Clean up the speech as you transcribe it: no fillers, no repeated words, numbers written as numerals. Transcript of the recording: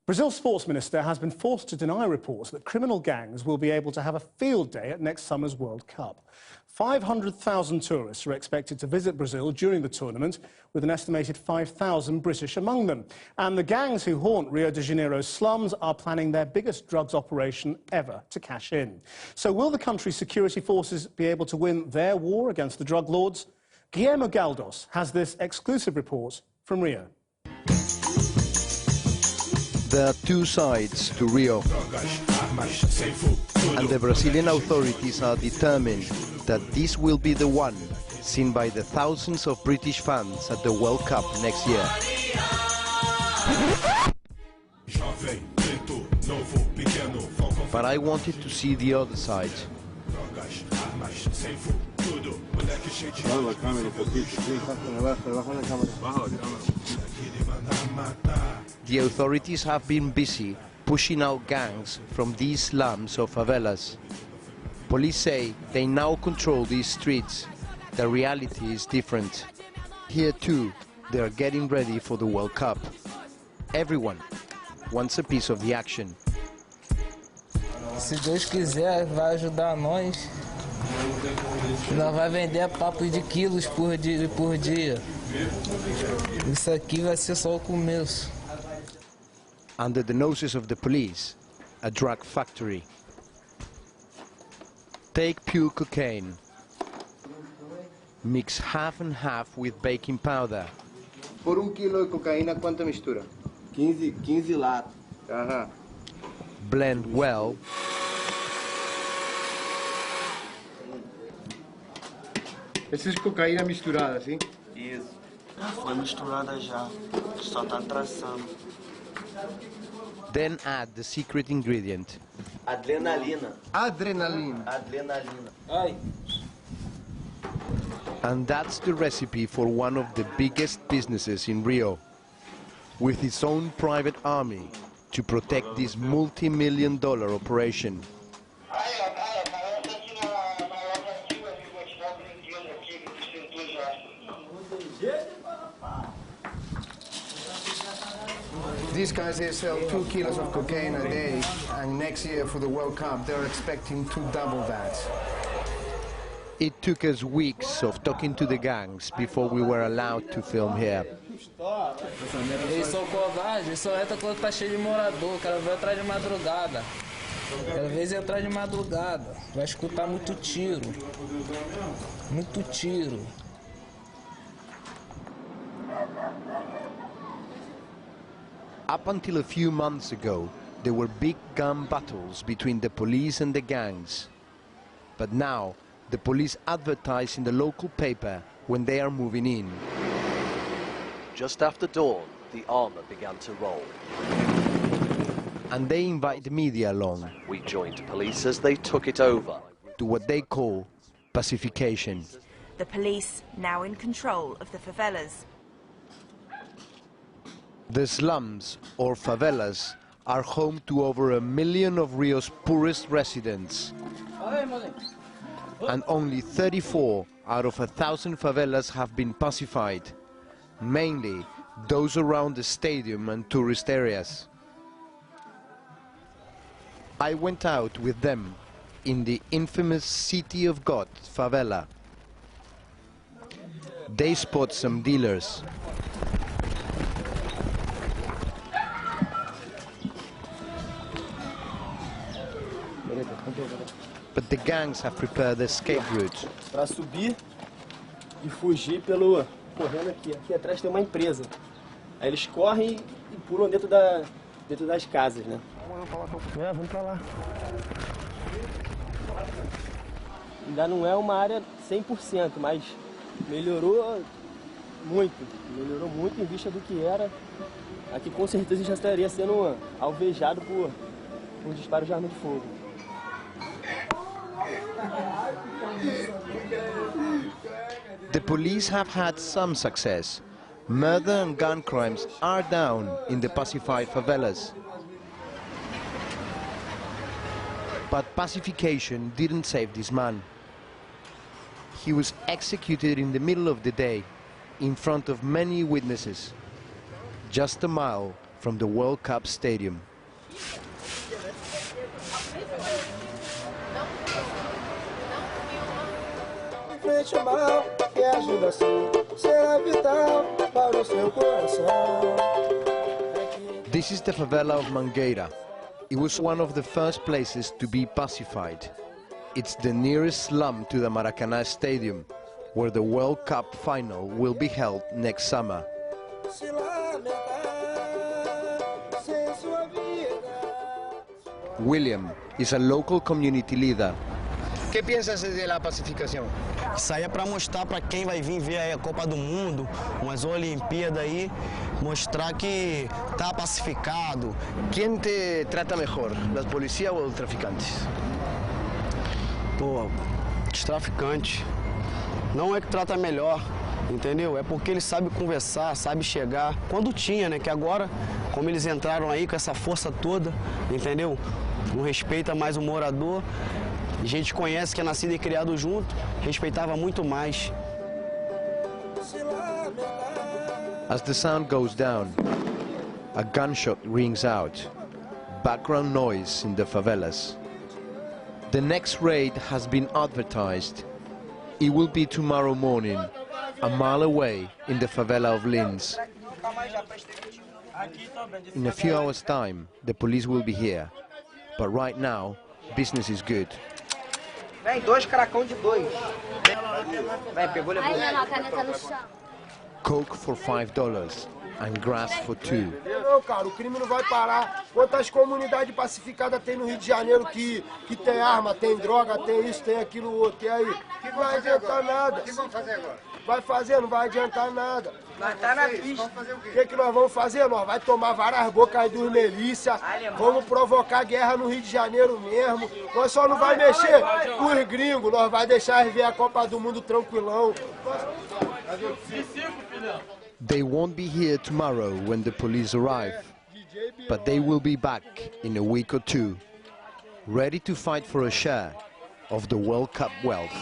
Brazil's sports minister has been forced to deny reports that criminal gangs will be able to have a field day at next summer's World Cup. 500,000 tourists are expected to visit Brazil during the tournament, with an estimated 5,000 British among them. And the gangs who haunt Rio de Janeiro's slums are planning their biggest drugs operation ever to cash in. So will the country's security forces be able to win their war against the drug lords? Guillermo Galdos has this exclusive report from Rio. There are two sides to Rio, and the Brazilian authorities are determined that this will be the one seen by the thousands of British fans at the World Cup next year. But I wanted to see the other side. The authorities have been busy pushing out gangs from these slums or favelas. Police say they now control these streets. The reality is different. Here too, they are getting ready for the World Cup. Everyone wants a piece of the action. Se Deus quiser, vai ajudar nós. Nós vai vender papo de quilos por dia. Isso aqui vai ser só o começo. Under the noses of the police, a drug factory. Take pure cocaine. Mix half and half with baking powder. Por kilo de cocaína, ¿cuánto mistura? 15 latas. Ajá. Blend well. Essa é cocaína misturada, sim? Isso. Foi misturada já. Só tá traçando. Then add the secret ingredient. Adrenalina. Adrenalina. Adrenalina. Ai. And that's the recipe for one of the biggest businesses in Rio, with its own private army to protect this multi-million-dollar operation. These guys, they sell 2 kilos of cocaine a day, and next year for the World Cup, they're expecting to double that. It took us weeks of talking to the gangs before we were allowed to film here. Eles são covardes, só entra quando tá cheio de morador, o cara vai entrar de madrugada. Às vezes entrar de madrugada, vai escutar muito tiro. Muito tiro. Up until a few months ago, there were big gun battles between the police and the gangs. But now, the police advertise in the local paper when they are moving in. Just after dawn, the armour began to roll. And they invite the media along. We joined police as they took it over. To what they call pacification. The police now in control of the favelas. The slums, or favelas, are home to over 1 million of Rio's poorest residents. And only 34 out of 1,000 favelas have been pacified, mainly those around the stadium and tourist areas. I went out with them in the infamous City of God favela. They spot some dealers. But the gangs have prepared the escape route. Para subir e fugir correndo aqui. Aqui atrás tem uma empresa. Aí eles correm e pulam dentro das casas, né? Vamos para lá. Ainda não é uma área 100%, mas melhorou muito em vista do que era. Aqui com certeza já estaria sendo alvejado por disparos de arma de fogo. The police have had some success. Murder and gun crimes are down in the pacified favelas. But pacification didn't save this man. He was executed in the middle of the day, in front of many witnesses, just a mile from the World Cup stadium. This is the favela of Mangueira. It was one of the first places to be pacified. It's the nearest slum to the Maracanã Stadium, where the World Cup final will be held next summer. William is a local community leader. ¿Qué piensas de la pacificación? Isso aí é para mostrar para quem vai vir ver a Copa do Mundo, umas Olimpíadas aí, mostrar que tá pacificado. ¿Quién te trata mejor, la policía o los traficantes? Pô, os traficantes. Não é que trata melhor, entendeu? É porque eles sabem conversar, sabem chegar. Quando tinha, né? Que agora, como eles entraram aí com essa força toda, entendeu? Não respeita mais o morador. A gente conhece que é nascido e criado junto, respeitava muito mais. As the sound goes down, a gunshot rings out. Background noise in the favelas. The next raid has been advertised. It will be tomorrow morning, a mile away in the favela of Lins. In a few hours' time, the police will be here. But right now, business is good. Vem, 2 caracão de 2. Vem, pegou, levou. Coke for $5 and grass for 2. Não, cara, o crime não vai parar. Quantas comunidades pacificadas tem no Rio de Janeiro que tem arma, tem droga, tem isso, tem aquilo, outro. E aí? Não vai adiantar nada. O que vamos fazer agora? Vai fazer, não vai adiantar nada. Nós tá na pista. O que nós vamos fazer? Nós vai tomar várias bocas aí dos milícia, vamos provocar guerra no Rio de Janeiro mesmo. Nós só não vai mexer com os gringos, nós vai deixar ver a Copa do Mundo tranquilão. They won't be here tomorrow when the police arrive, but they will be back in a week or two, ready to fight for a share of the World Cup wealth.